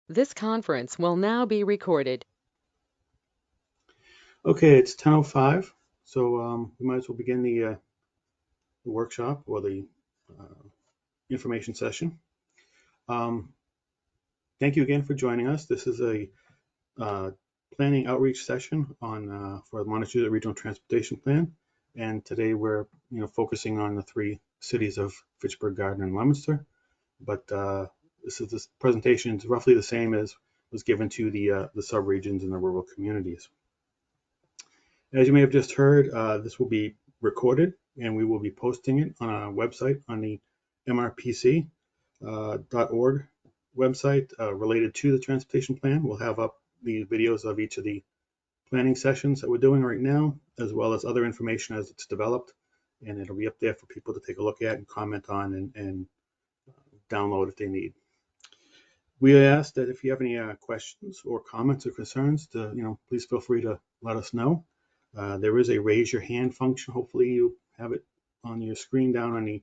This conference will now be recorded. Okay, it's 10:05, so we might as well begin the workshop or the uh, information session. Um, Thank you again for joining us. This is a uh, planning outreach session on for the Montezuma Regional Transportation Plan, and today we're focusing on the three cities of Fitchburg, Gardner, and Leominster. But this presentation is roughly the same as was given to the subregions and the rural communities. As you may have just heard, this will be recorded and we will be posting it on our website on the mrpc.org website related to the transportation plan. We'll have up the videos of each of the planning sessions that we're doing right now, as well as other information as it's developed. And it'll be up there for people to take a look at and comment on and download if they need. We ask that if you have any questions or comments or concerns, please feel free to let us know. There is a raise your hand function. Hopefully you have it on your screen down on the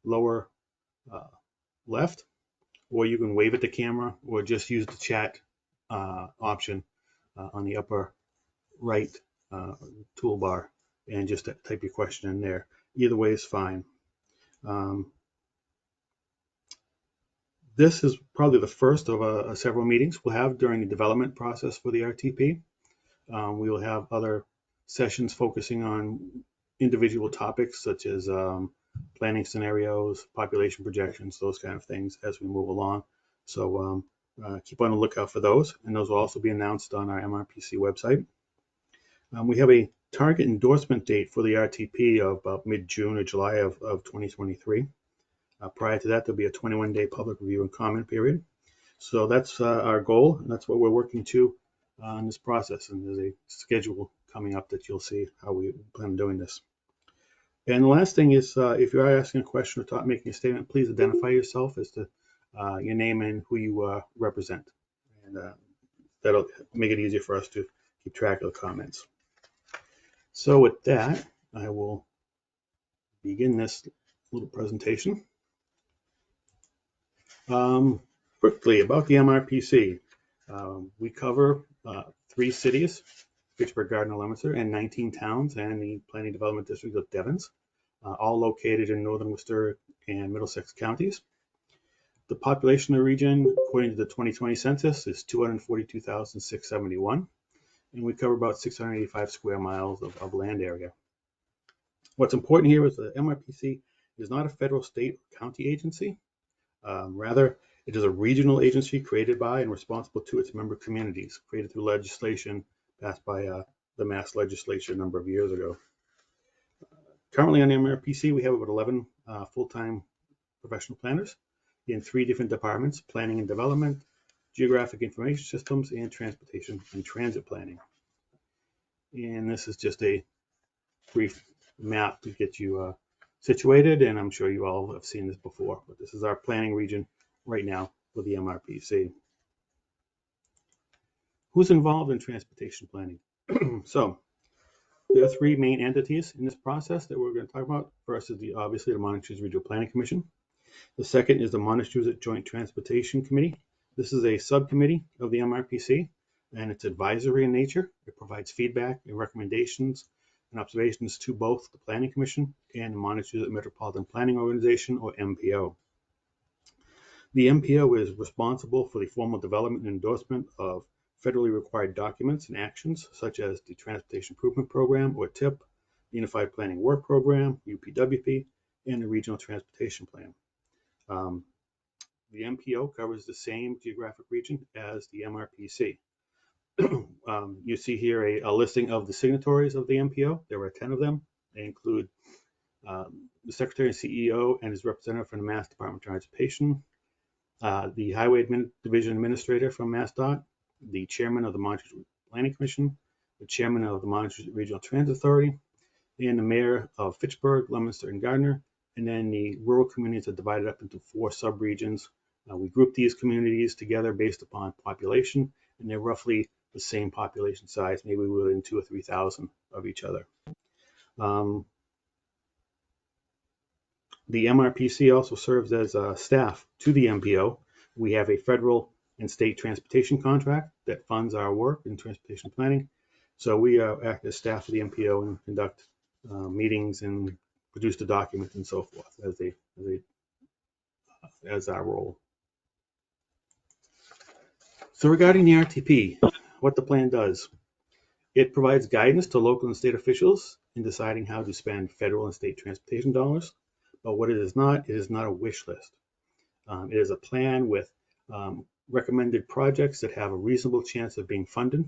lower left, or you can wave at the camera or just use the chat option on the upper right toolbar and just type your question in there. Either way is fine. This is probably the first of several meetings we'll have during the development process for the RTP. We will have other sessions focusing on individual topics such as planning scenarios, population projections, those kind of things as we move along. So keep on the lookout for those, and those will also be announced on our MRPC website. We have a target endorsement date for the RTP of about mid-June or July of 2023. Prior to that, there'll be a 21-day public review and comment period. So that's our goal, and that's what we're working to in this process. And there's a schedule coming up that you'll see how we plan on doing this. And the last thing is, if you are asking a question or making a statement, please identify yourself as to your name and who you represent. And that'll make it easier for us to keep track of the comments. So with that, I will begin this little presentation. Quickly about the MRPC. We cover 3 cities, Fitchburg, Gardner, Leominster, and 19 towns and the Planning Development District of Devens, all located in northern Worcester and Middlesex counties. The population of the region, according to the 2020 census, is 242,671, and we cover about 685 square miles of land area. What's important here is the MRPC is not a federal, state, or county agency. Rather, it is a regional agency created by and responsible to its member communities, created through legislation passed by the Mass Legislature a number of years ago. Currently on the MRPC, we have about 11 full-time professional planners in 3 different departments: planning and development, geographic information systems, and transportation and transit planning. And this is just a brief map to get you situated, and I'm sure you all have seen this before, but this is our planning region right now for the MRPC. Who's involved in transportation planning? So there are 3 main entities in this process that we're going to talk about. First is obviously the Massachusetts Regional Planning Commission. The second is the Massachusetts Joint Transportation Committee. This is a subcommittee of the MRPC, and it's advisory in nature. It provides feedback and recommendations and observations to both the Planning Commission and the Massachusetts Metropolitan Planning Organization, or MPO. The MPO is responsible for the formal development and endorsement of federally required documents and actions, such as the Transportation Improvement Program, or TIP, the Unified Planning Work Program, UPWP, and the Regional Transportation Plan. The MPO covers the same geographic region as the MRPC. You see here a listing of the signatories of the MPO. There are 10 of them. They include the Secretary and CEO and his representative from the Mass Department of Transportation, the Highway Division Administrator from MassDOT, the Chairman of the Massachusetts Planning Commission, the Chairman of the Massachusetts Regional Transit Authority, and the Mayor of Fitchburg, Leominster, and Gardner. And then the rural communities are divided up into 4 subregions. We group these communities together based upon population, and they're roughly the same population size, maybe within 2,000 or 3,000 of each other. The MRPC also serves as staff to the MPO. We have a federal and state transportation contract that funds our work in transportation planning. So we act as staff of the MPO and conduct meetings and produce the documents and so forth as our role. So regarding the RTP, what the plan does, it provides guidance to local and state officials in deciding how to spend federal and state transportation dollars. But what it is not a wish list. It is a plan with recommended projects that have a reasonable chance of being funded.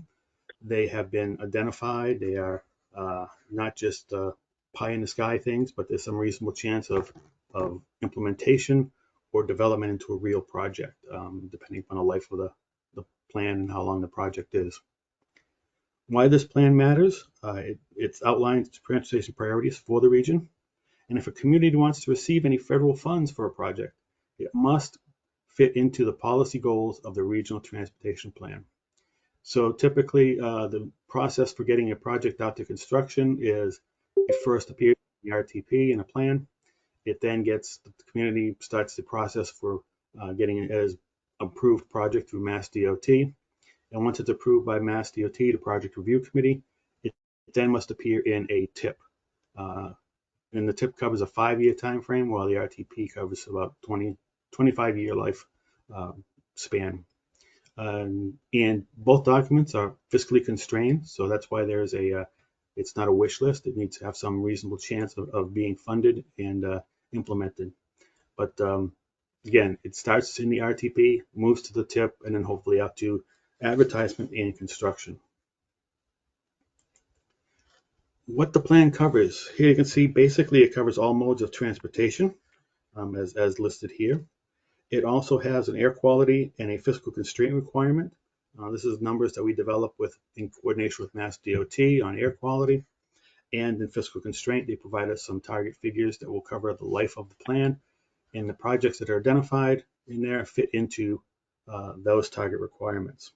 They have been identified. They are not just pie in the sky things, but there's some reasonable chance of implementation or development into a real project, depending on the life of the plan and how long the project is. Why this plan matters, it outlines transportation priorities for the region. And if a community wants to receive any federal funds for a project, it must fit into the policy goals of the regional transportation plan. So typically, the process for getting a project out to construction is it first appears in the RTP in a plan. It then the community starts the process for getting it as approved project through Mass DOT. And once it's approved by Mass DOT, the project review committee, it then must appear in a TIP. And the TIP covers a 5-year time frame, while the RTP covers about 25-year life span. And both documents are fiscally constrained, so that's why there's it's not a wish list. It needs to have some reasonable chance of being funded and implemented. But again, it starts in the RTP, moves to the TIP, and then hopefully out to advertisement and construction. What the plan covers, here you can see basically it covers all modes of transportation as listed here. It also has an air quality and a fiscal constraint requirement. This is numbers that we develop in coordination with Mass DOT on air quality. And in fiscal constraint, they provide us some target figures that will cover the life of the plan, and the projects that are identified in there fit into those target requirements.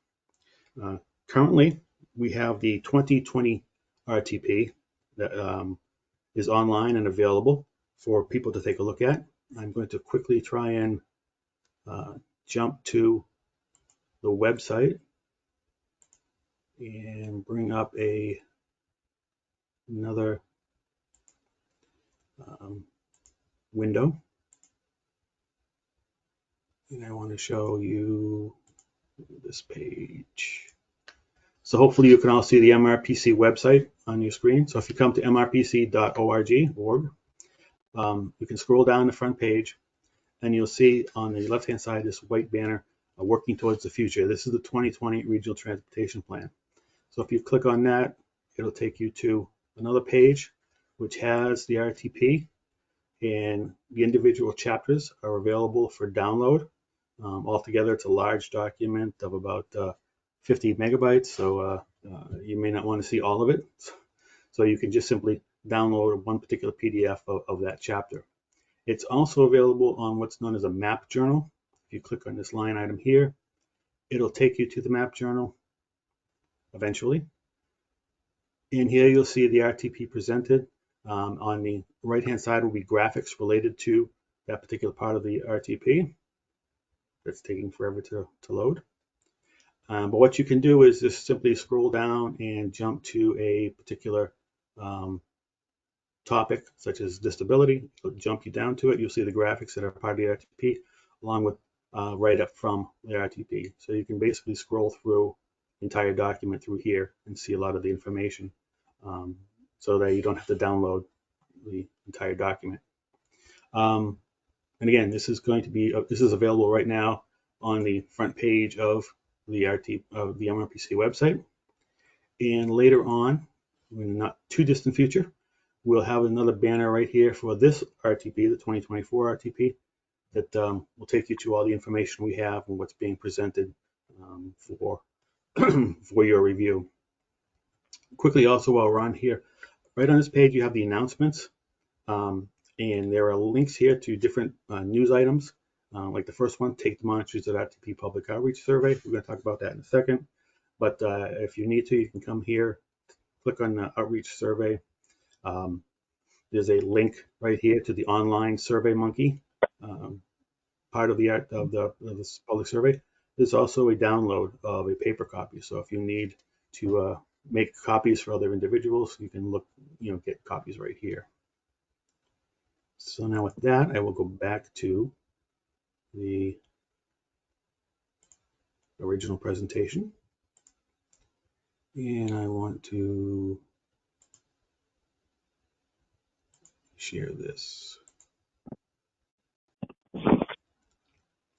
Currently, we have the 2020 RTP that is online and available for people to take a look at. I'm going to quickly try and jump to the website and bring up another window. And I want to show you this page. So hopefully you can all see the MRPC website on your screen. So if you come to mrpc.org, you can scroll down the front page and you'll see on the left-hand side this white banner, working towards the future. This is the 2020 Regional Transportation Plan. So if you click on that, it'll take you to another page which has the RTP, and the individual chapters are available for download. Altogether, it's a large document of about 50 megabytes, so you may not want to see all of it. So you can just simply download one particular PDF of that chapter. It's also available on what's known as a map journal. If you click on this line item here, it'll take you to the map journal eventually. And here you'll see the RTP presented. On the right-hand side will be graphics related to that particular part of the RTP. That's taking forever to load. But what you can do is just simply scroll down and jump to a particular topic, such as disability. It'll jump you down to it. You'll see the graphics that are part of the RTP, along with write-up from the RTP. So you can basically scroll through the entire document through here and see a lot of the information, so that you don't have to download the entire document. And again, this is available right now on the front page of the MRPC website. And later on, in the not too distant future, we'll have another banner right here for this RTP, the 2024 RTP, that will take you to all the information we have and what's being presented for for your review. Quickly, also while we're on here, right on this page you have the announcements. And there are links here to different news items, like the first one, take the monitors at RTP Public Outreach Survey. We're going to talk about that in a second. But if you need to, you can come here, click on the Outreach Survey. There's a link right here to the online Survey Monkey part of this public survey. There's also a download of a paper copy. So if you need to make copies for other individuals, you can look, get copies right here. So now with that, I will go back to the original presentation. And I want to share this.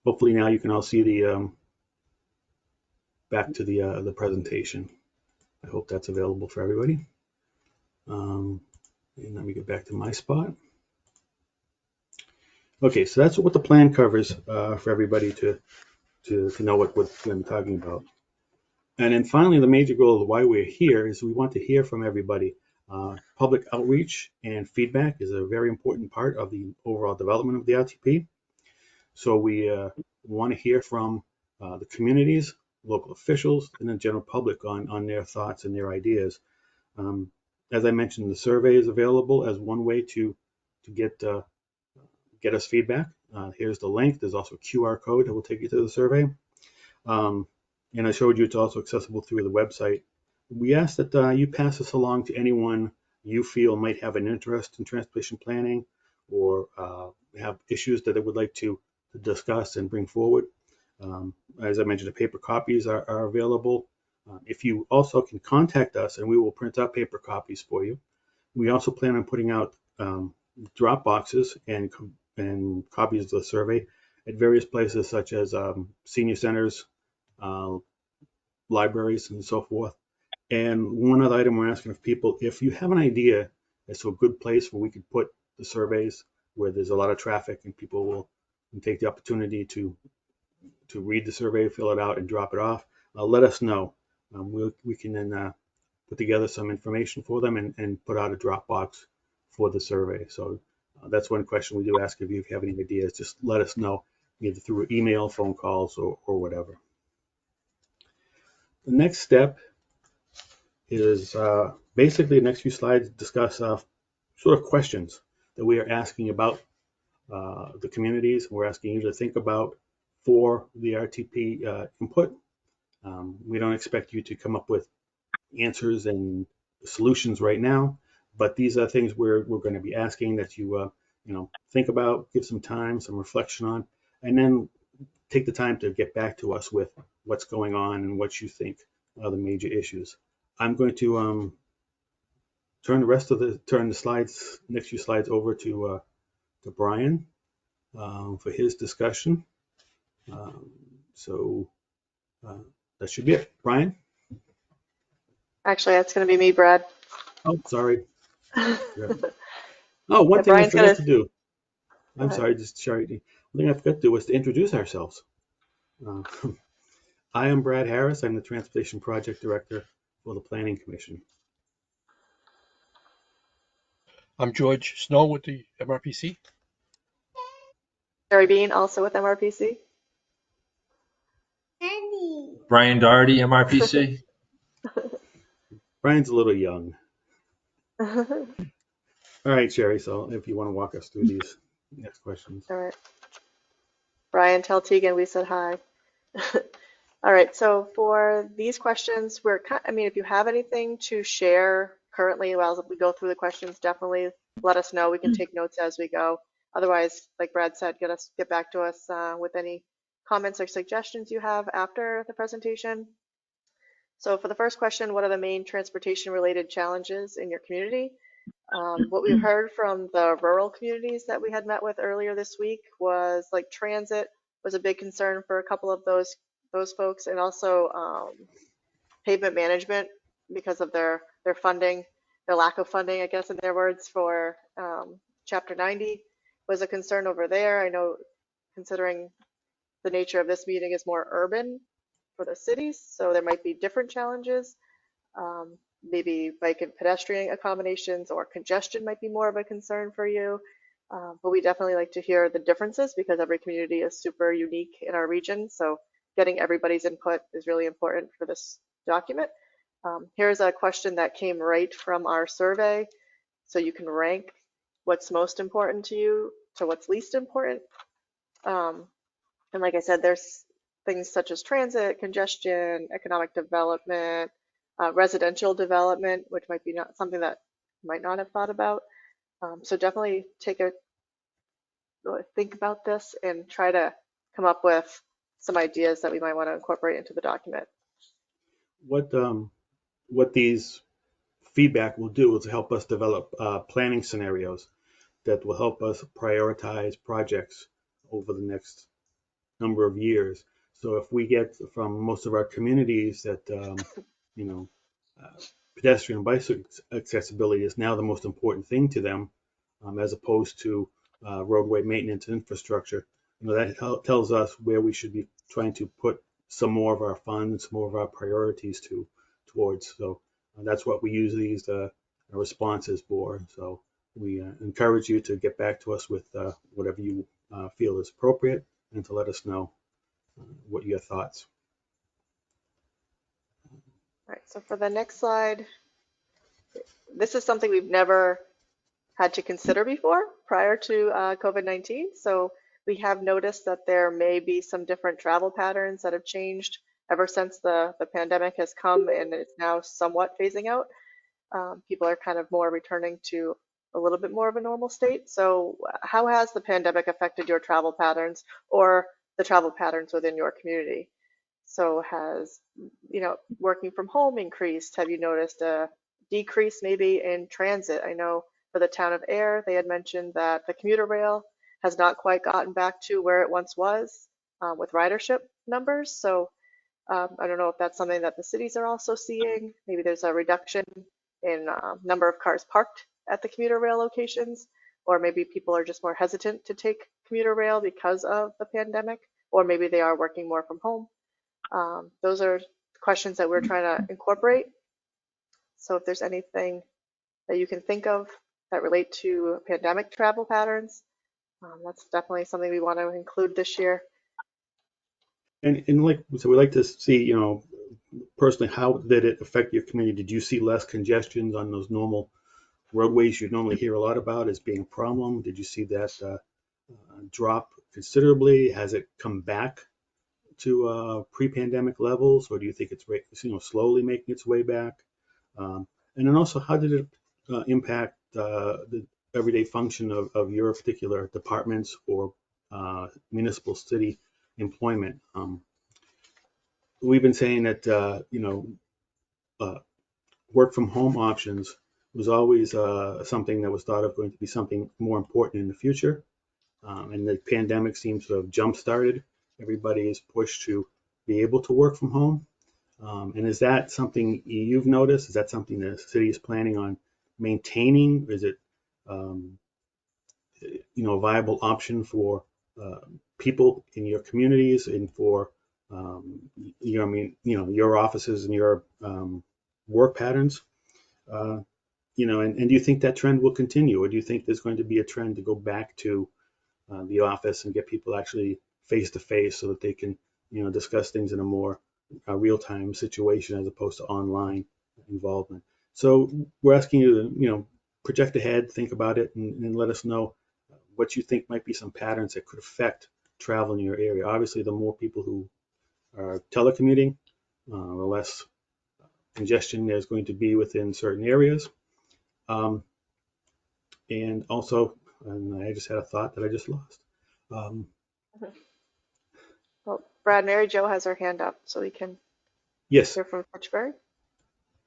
Hopefully now you can all see the back to the presentation. I hope that's available for everybody. And let me get back to my spot. Okay, so that's what the plan covers for everybody to know what we're going to be talking about. And then finally, the major goal of why we're here is we want to hear from everybody. Public outreach and feedback is a very important part of the overall development of the RTP. So we want to hear from the communities, local officials, and the general public on their thoughts and their ideas. As I mentioned, the survey is available as one way to get us feedback. Here's the link. There's also a QR code that will take you to the survey. And I showed you it's also accessible through the website. We ask that you pass this along to anyone you feel might have an interest in transportation planning or have issues that they would like to discuss and bring forward. As I mentioned, the paper copies are available. If you also can contact us, and we will print out paper copies for you. We also plan on putting out drop boxes and copies of the survey at various places such as senior centers, libraries, and so forth. And one other item we're asking of people, if you have an idea as to a good place where we could put the surveys where there's a lot of traffic and people will take the opportunity to read the survey, fill it out, and drop it off, let us know. We can then put together some information for them and put out a Dropbox for the survey. So that's one question we do ask of you. If you have any ideas, just let us know, either through email, phone calls, or whatever. The next step is basically the next few slides discuss sort of questions that we are asking about the communities. We're asking you to think about for the RTP input. We don't expect you to come up with answers and solutions right now, but these are things we're going to be asking that you think about, give some time, some reflection on, and then take the time to get back to us with what's going on and what you think are the major issues. I'm going to turn the slides, next few slides, over to Brian for his discussion. So that should be it. Brian? Actually, that's going to be me, Brad. Oh, sorry. Yeah, Oh, one thing I Brian's forgot gonna to do. go I'm ahead. sorry, just sorry. One thing I forgot to do was to introduce ourselves. Uh, I am Brad Harris. I'm the Transportation Project Director for the Planning Commission. I'm George Snow with the MRPC. Jerry Bean, also with MRPC. Brian Doherty, MRPC. Brian's a little young. All right, Sherry, so if you want to walk us through these next questions. All right. Brian, tell Tegan we said hi. All right, so for these questions, I mean, if you have anything to share currently while we go through the questions, definitely let us know. We can take notes as we go. Otherwise, like Brad said, get back to us with any comments or suggestions you have after the presentation. So for the first question, what are the main transportation related challenges in your community? What we heard from the rural communities that we had met with earlier this week was like transit was a big concern for a couple of those folks, and also pavement management because of their funding, their lack of funding, I guess in their words, for Chapter 90 was a concern over there. I know, considering the nature of this meeting is more urban for the cities, so there might be different challenges. Maybe bike and pedestrian accommodations or congestion might be more of a concern for you. But we definitely like to hear the differences because every community is super unique in our region. So getting everybody's input is really important for this document. Here's a question that came right from our survey. So you can rank what's most important to you to what's least important. And like I said, there's things such as transit, congestion, economic development, residential development, which might be not something that you might not have thought about. So definitely think about this and try to come up with some ideas that we might want to incorporate into the document. What these feedback will do is help us develop planning scenarios that will help us prioritize projects over the next number of years. So if we get from most of our communities that you know pedestrian bicycle accessibility is now the most important thing to them, as opposed to roadway maintenance and infrastructure, that tells us where we should be trying to put some more of our funds, some more of our priorities towards. So that's what we use these responses for. So we encourage you to get back to us with whatever you feel is appropriate, and to let us know what your thoughts. All right, so for the next slide, this is something we've never had to consider before prior to COVID-19. So we have noticed that there may be some different travel patterns that have changed ever since the pandemic has come and it's now somewhat phasing out. People are kind of more returning to a little bit more of a normal state. So how has the pandemic affected your travel patterns or the travel patterns within your community? So has, working from home increased? Have you noticed a decrease maybe in transit? I know for the town of Air, they had mentioned that the commuter rail has not quite gotten back to where it once was with ridership numbers. So I don't know if that's something that the cities are also seeing. Maybe there's a reduction in number of cars parked at the commuter rail locations, or maybe people are just more hesitant to take commuter rail because of the pandemic, or maybe they are working more from home. Those are questions that we're trying to incorporate. So if there's anything that you can think of that relate to pandemic travel patterns, that's definitely something we want to include this year. And like so, we like to see, personally, how did it affect your community? Did you see less congestions on those normal roadways you normally hear a lot about as being a problem? Did you see that drop considerably? Has it come back to pre-pandemic levels, or do you think it's slowly making its way back? And then also, how did it impact the everyday function of your particular departments or municipal city employment? We've been saying that work from home options was always something that was thought of going to be something more important in the future. And the pandemic seems to have jump-started everybody's push to be able to work from home. And is that something you've noticed? Is that something the city is planning on maintaining? Is it, a viable option for people in your communities and for, your offices and your work patterns? And do you think that trend will continue, or do you think there's going to be a trend to go back to the office and get people actually face to face so that they can, discuss things in a more real-time situation as opposed to online involvement? So we're asking you to, project ahead, think about it, and let us know what you think might be some patterns that could affect travel in your area. Obviously, the more people who are telecommuting, the less congestion there's going to be within certain areas. And also, and I just had a thought that I just lost. Well, Brad, Mary Jo has her hand up, so we can Yes, hear from Fitchburg.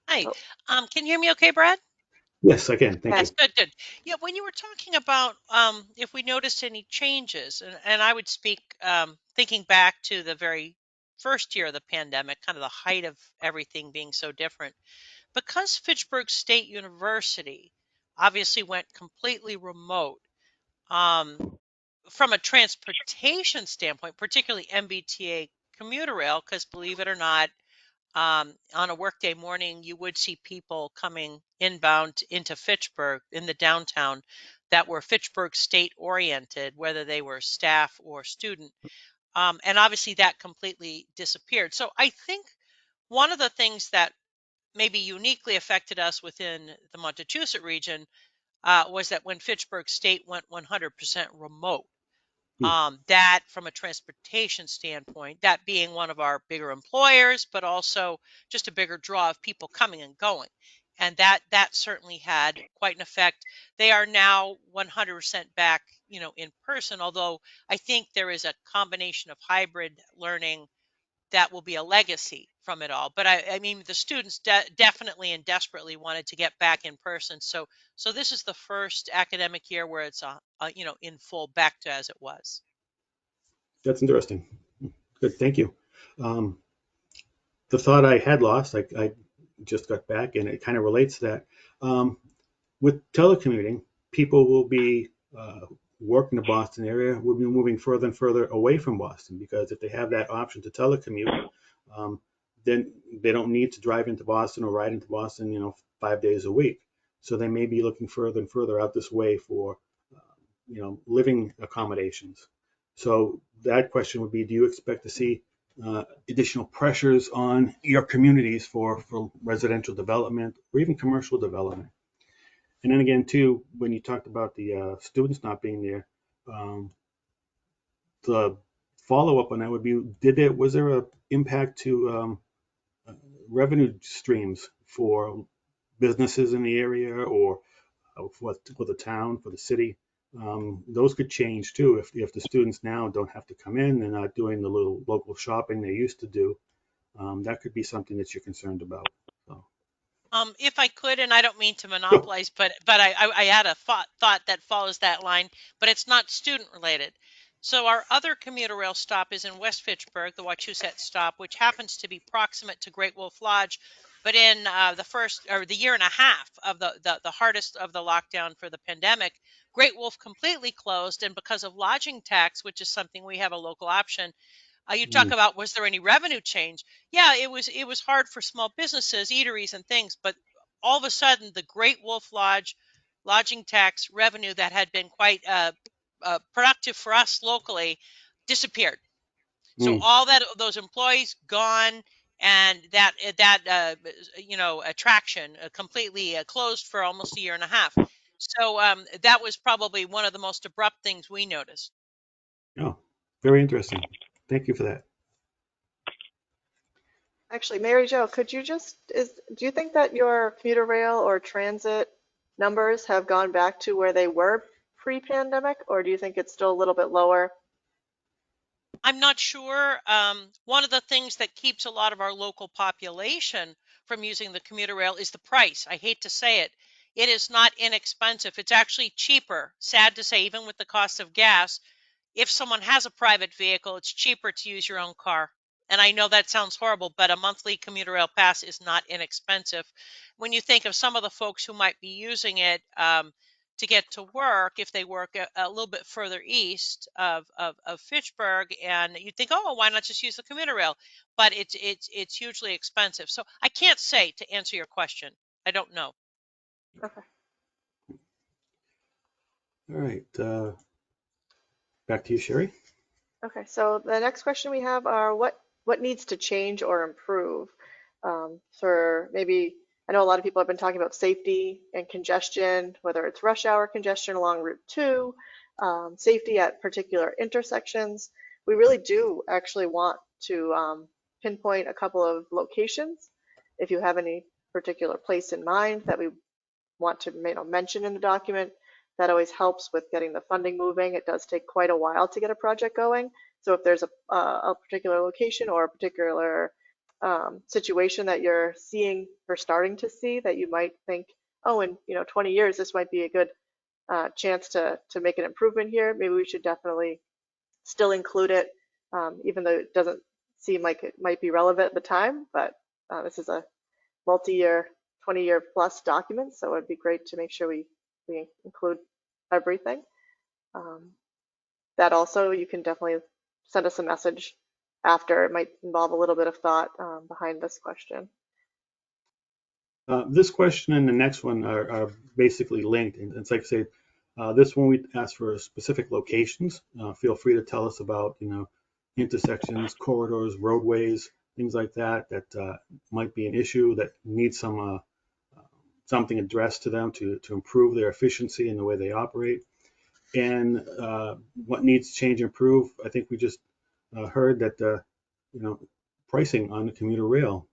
Hi. Oh, Can you hear me okay, Brad? yes, I can. Thank Yes, you. good, good. Yeah, when you were talking about if we noticed any changes, and I would speak thinking back to the very first year of the pandemic, kind of the height of everything being so different, because Fitchburg State University obviously went completely remote. Um, from a transportation standpoint, particularly MBTA commuter rail, because believe it or not, on a workday morning, you would see people coming inbound into Fitchburg in the downtown that were Fitchburg state oriented, whether they were staff or student. And obviously that completely disappeared. So I think one of the things that maybe uniquely affected us within the Montechusett region was that when Fitchburg State went 100% remote, That from a transportation standpoint, that being one of our bigger employers, but also just a bigger draw of people coming and going. And that certainly had quite an effect. They are now 100% back, in person, although I think there is a combination of hybrid learning that will be a legacy from it all. But I mean, the students definitely and desperately wanted to get back in person. So this is the first academic year where it's in full back to as it was. That's interesting. Good, thank you. Um, the thought I had lost, I just got back, and it kind of relates to that. Um, with telecommuting, people will be work in the Boston area will be moving further and further away from Boston, because if they have that option to telecommute, um, then they don't need to drive into Boston or ride into Boston, 5 days a week. So they may be looking further and further out this way for, living accommodations. So that question would be, do you expect to see additional pressures on your communities for residential development or even commercial development? And then again, too, when you talked about the students not being there, the follow up on that would be: was there a impact to revenue streams for businesses in the area, or for the town, for the city? Those could change too if the students now don't have to come in. They're not doing the little local shopping they used to do. That could be something that you're concerned about. So. If I could, and I don't mean to Sure. monopolize, but I had a thought that follows that line, but it's not student related. So our other commuter rail stop is in West Fitchburg, the Wachusett stop, which happens to be proximate to Great Wolf Lodge. But in the first or the year and a half of the hardest of the lockdown for the pandemic, Great Wolf completely closed, and because of lodging tax, which is something we have a local option, you talk Mm, about, was there any revenue change? Yeah, it was hard for small businesses, eateries and things, but all of a sudden the Great Wolf Lodge lodging tax revenue that had been quite productive for us locally disappeared. So mm, all those employees gone, and that attraction completely closed for almost a year and a half. So that was probably one of the most abrupt things we noticed. oh, very interesting. Thank you for that. Actually, Mary Jo, do you think that your commuter rail or transit numbers have gone back to where they were pre-pandemic, or do you think it's still a little bit lower? I'm not sure. One of the things that keeps a lot of our local population from using the commuter rail is the price. I hate to say it. It is not inexpensive. It's actually cheaper. Sad to say, even with the cost of gas, if someone has a private vehicle, it's cheaper to use your own car. And I know that sounds horrible, but a monthly commuter rail pass is not inexpensive. When you think of some of the folks who might be using it to get to work, if they work a little bit further east of Fitchburg, and you think, oh, why not just use the commuter rail? But it's hugely expensive. So I can't say, to answer your question. I don't know. Okay. All right. Back to you, Sherry. Okay, so the next question we have are what needs to change or improve for maybe, I know a lot of people have been talking about safety and congestion, whether it's rush hour congestion along Route 2, safety at particular intersections. We really do actually want to pinpoint a couple of locations. If you have any particular place in mind that we want to mention in the document, that always helps with getting the funding moving. It does take quite a while to get a project going. So if there's a particular location or a particular situation that you're seeing or starting to see that you might think, oh, in 20 years, this might be a good chance to make an improvement here, maybe we should definitely still include it, even though it doesn't seem like it might be relevant at the time. But this is a multi-year, 20-year plus document, so it'd be great to make sure we include everything. Um, that also, you can definitely send us a message after. It might involve a little bit of thought behind this question. This question and the next one are basically linked. And it's like I say, this one we ask for specific locations. Feel free to tell us about, intersections, corridors, roadways, things like that might be an issue that needs something addressed to them to improve their efficiency and the way they operate. and what needs to change and improve. I think we just heard that pricing on the commuter rail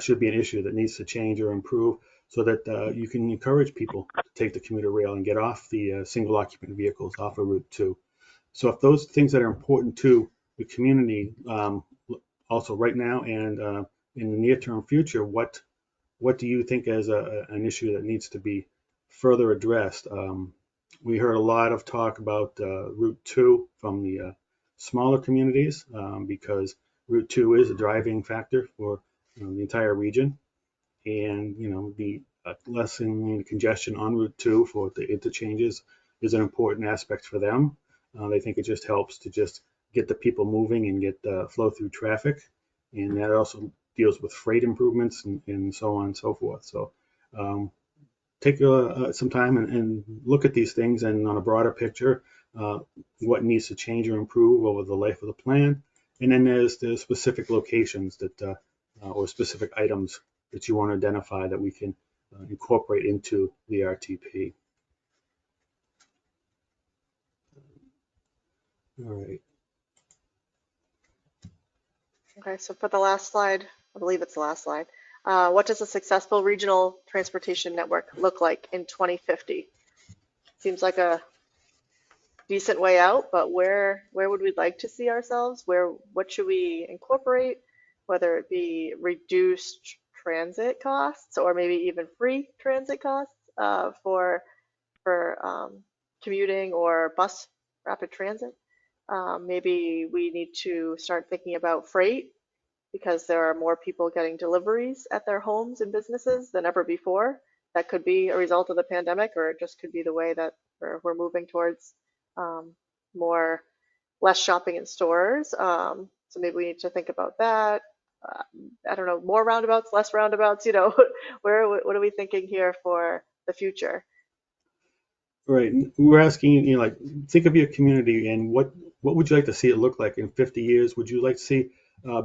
should be an issue that needs to change or improve so that you can encourage people to take the commuter rail and get off the single occupant vehicles off of Route 2. So if those things that are important to the community, also right now and in the near term future, what do you think is an issue that needs to be further addressed? We heard a lot of talk about Route 2 from the smaller communities because Route 2 is a driving factor for the entire region, and the lessening the congestion on Route 2 for the interchanges is an important aspect for them. They think it just helps to just get the people moving and get flow through traffic, and that also deals with freight improvements and so on and so forth. So take some time and look at these things, and on a broader picture, what needs to change or improve over the life of the plan. And then there's the specific locations that or specific items that you want to identify that we can incorporate into the RTP. All right. Okay, so for the last slide, I believe it's the last slide. What does a successful regional transportation network look like in 2050? Seems like a decent way out, but where would we like to see ourselves? What should we incorporate? Whether it be reduced transit costs or maybe even free transit costs for commuting or bus rapid transit. Maybe we need to start thinking about freight because there are more people getting deliveries at their homes and businesses than ever before. That could be a result of the pandemic, or it just could be the way that we're moving towards more less shopping in stores. So maybe we need to think about that. I don't know, more roundabouts, less roundabouts, what are we thinking here for the future? Right. We're asking, like, think of your community and what would you like to see it look like in 50 years? Would you like to see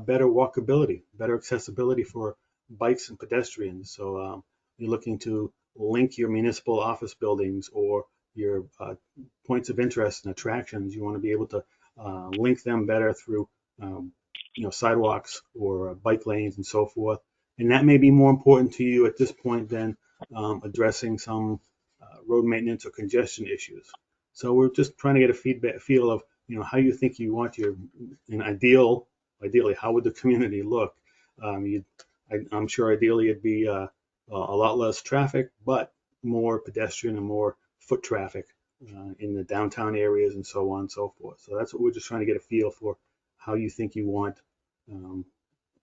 better walkability, better accessibility for bikes and pedestrians? So you're looking to link your municipal office buildings or your points of interest and attractions. You want to be able to link them better through, sidewalks or bike lanes and so forth. And that may be more important to you at this point than addressing some road maintenance or congestion issues. So we're just trying to get a feel of how you think you want your ideally how would the community look. I'm sure ideally it'd be a lot less traffic, but more pedestrian and more foot traffic in the downtown areas and so on and so forth. So that's what we're just trying to get a feel for, how you think you want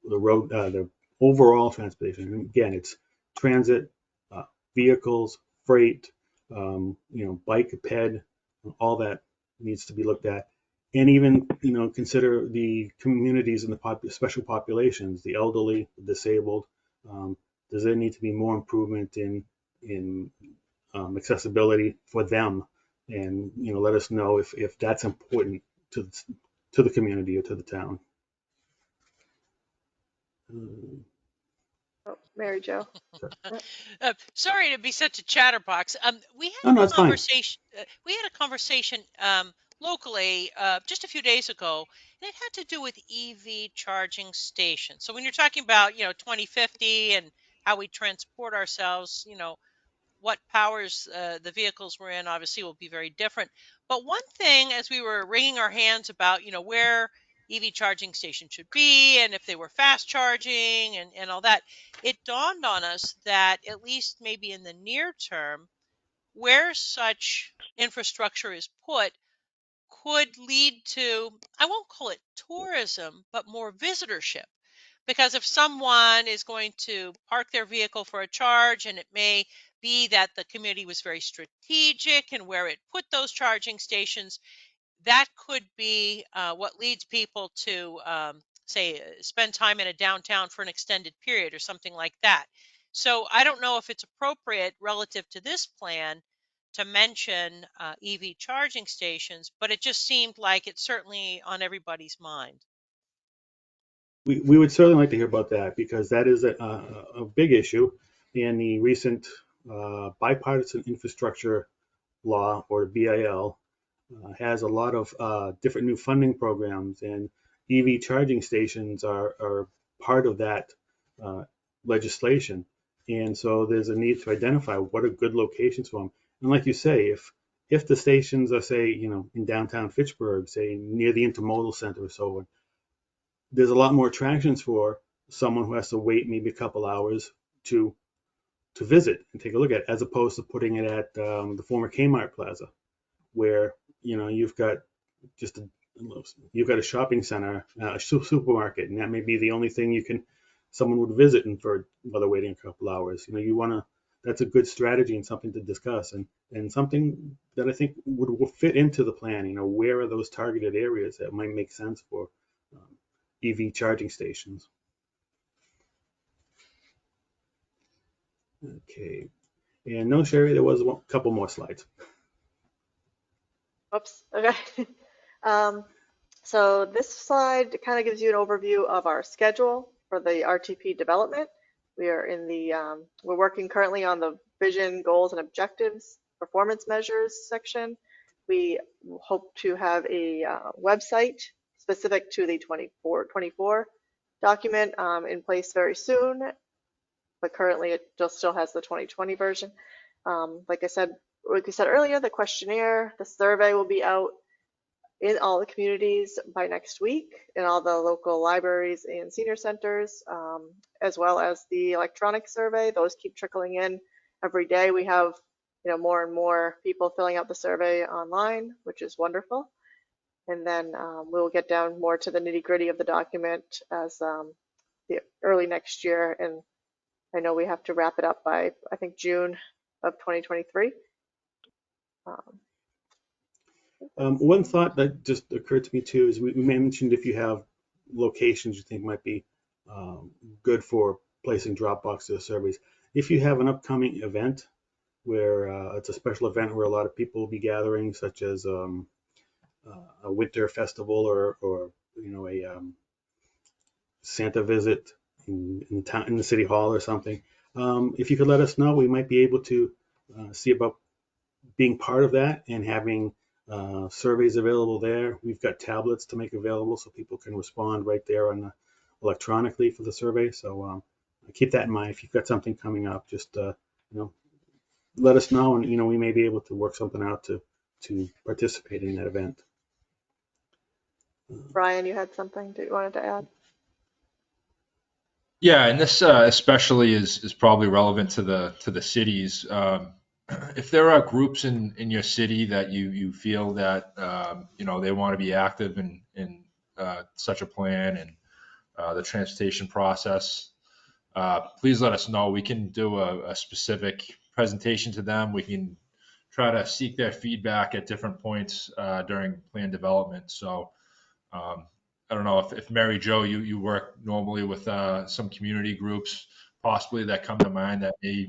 the overall transportation. And again, it's transit, vehicles, freight, bike, ped, all that needs to be looked at. And even, consider the communities and the special populations, the elderly, the disabled. Does there need to be more improvement in accessibility for them? And, let us know if that's important to the community or to the town. Oh, Mary Jo. Sorry to be such a chatterbox. We No, had no, a it's fine. conversation. Locally just a few days ago, and it had to do with EV charging stations. So when you're talking about 2050 and how we transport ourselves, what powers the vehicles we're in obviously will be very different. But one thing, as we were wringing our hands about, where EV charging stations should be and if they were fast charging and all that, it dawned on us that at least maybe in the near term, where such infrastructure is put could lead to, I won't call it tourism, but more visitorship. Because if someone is going to park their vehicle for a charge, and it may be that the community was very strategic in where it put those charging stations, that could be what leads people to, say, spend time in a downtown for an extended period or something like that. So I don't know if it's appropriate relative to this plan to mention EV charging stations, but it just seemed like it's certainly on everybody's mind. We would certainly like to hear about that because that is a big issue in the recent bipartisan infrastructure law, or BIL, has a lot of different new funding programs, and EV charging stations are part of that uh, legislation. And so there's a need to identify what are good locations for them. And like you say, if the stations are, say, in downtown Fitchburg, say near the intermodal center or so on, there's a lot more attractions for someone who has to wait maybe a couple hours to visit and take a look at, as opposed to putting it at the former Kmart Plaza, where you've got just you've got a shopping center, a supermarket, and that may be the only thing someone would visit, and while they're waiting a couple hours. That's a good strategy and something to discuss, and something that I think would fit into the plan. Where are those targeted areas that might make sense for EV charging stations? Okay, and no, Sherry, there was a couple more slides. Oops. Okay. Um, so this slide kind of gives you an overview of our schedule for the RTP development. We are we're working currently on the vision, goals, and objectives, performance measures section. We hope to have a website specific to the 24 document in place very soon, but currently it just still has the 2020 version. Like we said earlier, the questionnaire, the survey will be out in all the communities by next week, in all the local libraries and senior centers, as well as the electronic survey. Those keep trickling in every day. We have more and more people filling out the survey online, which is wonderful. And then we'll get down more to the nitty gritty of the document as the early next year. And I know we have to wrap it up by, I think, June of 2023. One thought that just occurred to me too is we mentioned if you have locations you think might be good for placing drop boxes or surveys. If you have an upcoming event where it's a special event where a lot of people will be gathering, such as a winter festival or a Santa visit in town, in the city hall or something, if you could let us know, we might be able to see about being part of that and having surveys available there. We've got tablets to make available so people can respond right there electronically for the survey. So keep that in mind. If you've got something coming up, just let us know, and we may be able to work something out to participate in that event. Brian, you had something that you wanted to add? Yeah, and this especially is probably relevant to the cities. If there are groups in your city that you feel that they want to be active in such a plan and the transportation process, please let us know. We can do a specific presentation to them. We can try to seek their feedback at different points during plan development. So I don't know if Mary Jo, you work normally with some community groups possibly that come to mind that may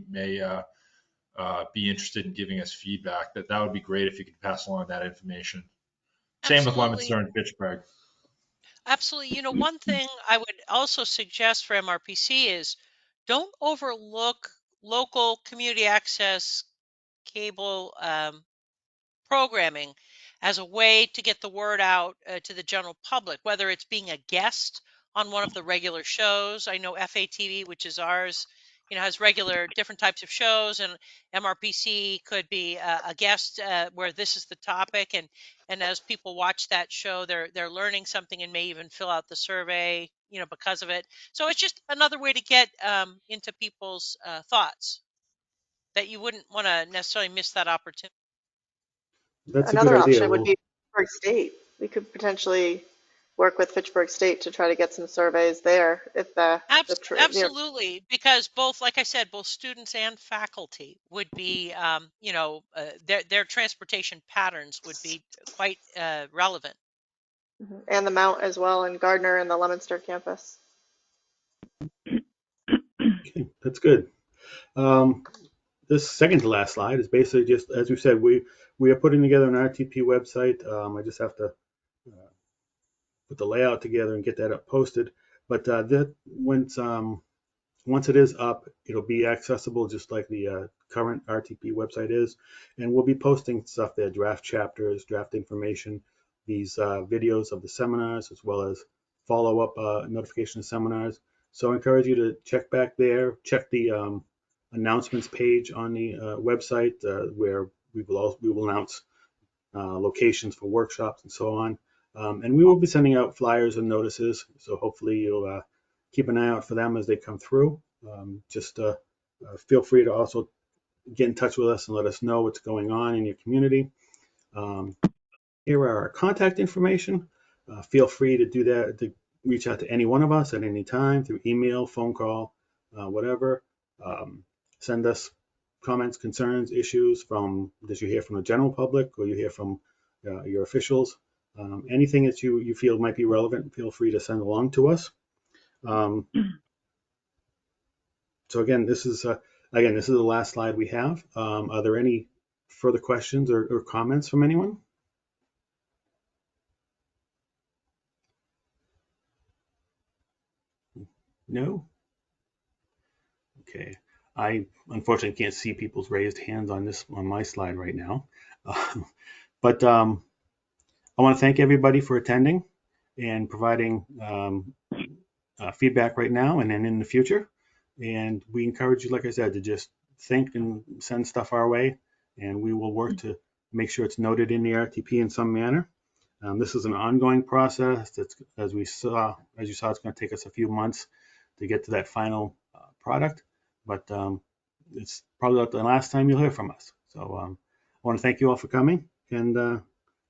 be interested in giving us feedback. That would be great if you could pass along that information. Same with Absolutely. Leominster and Fitchburg. Absolutely. One thing I would also suggest for MRPC is don't overlook local community access cable programming as a way to get the word out to the general public, whether it's being a guest on one of the regular shows. I know FATV, which is ours, has regular different types of shows, and MRPC could be a guest where this is the topic, and as people watch that show, they're learning something and may even fill out the survey, because of it. So it's just another way to get into people's thoughts that you wouldn't want to necessarily miss that opportunity. That's a good Another idea. option would Well, be Fitchburg State. We could potentially work with Fitchburg State to try to get some surveys there if Absolutely, because both, like I said, both students and faculty would be, their transportation patterns would be quite relevant. and the Mount as well, and Gardner and the Leominster campus. okay, that's good. This second to last slide is basically just, as we said, we are putting together an RTP website. I just have to put the layout together and get that up posted. But that once once it is up, it'll be accessible just like the current RTP website is, and we'll be posting stuff there, draft chapters, draft information, these videos of the seminars, as well as follow-up notification seminars. So I encourage you to check back there, check the announcements page on the website where we will announce locations for workshops and so on. And we will be sending out flyers and notices, so hopefully you'll keep an eye out for them as they come through. Just feel free to also get in touch with us and let us know what's going on in your community. Here are our contact information. Feel free to do that, to reach out to any one of us at any time through email, phone call, whatever. Send us comments, concerns, issues that you hear from the general public or you hear from your officials. Anything that you feel might be relevant, feel free to send along to us. So again, this is the last slide we have. Are there any further questions or comments from anyone? No? Okay. I unfortunately can't see people's raised hands on my slide right now. But I want to thank everybody for attending and providing feedback right now and then in the future. And we encourage you, like I said, to just think and send stuff our way, and we will work to make sure it's noted in the RTP in some manner. This is an ongoing process. That's, as you saw, it's going to take us a few months to get to that final product, but it's probably not the last time you'll hear from us. So I want to thank you all for coming, and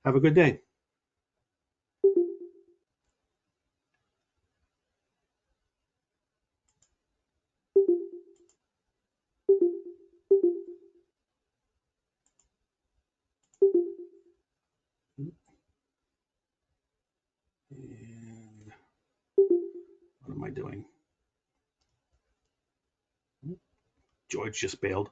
have a good day. And what am I doing? George just bailed.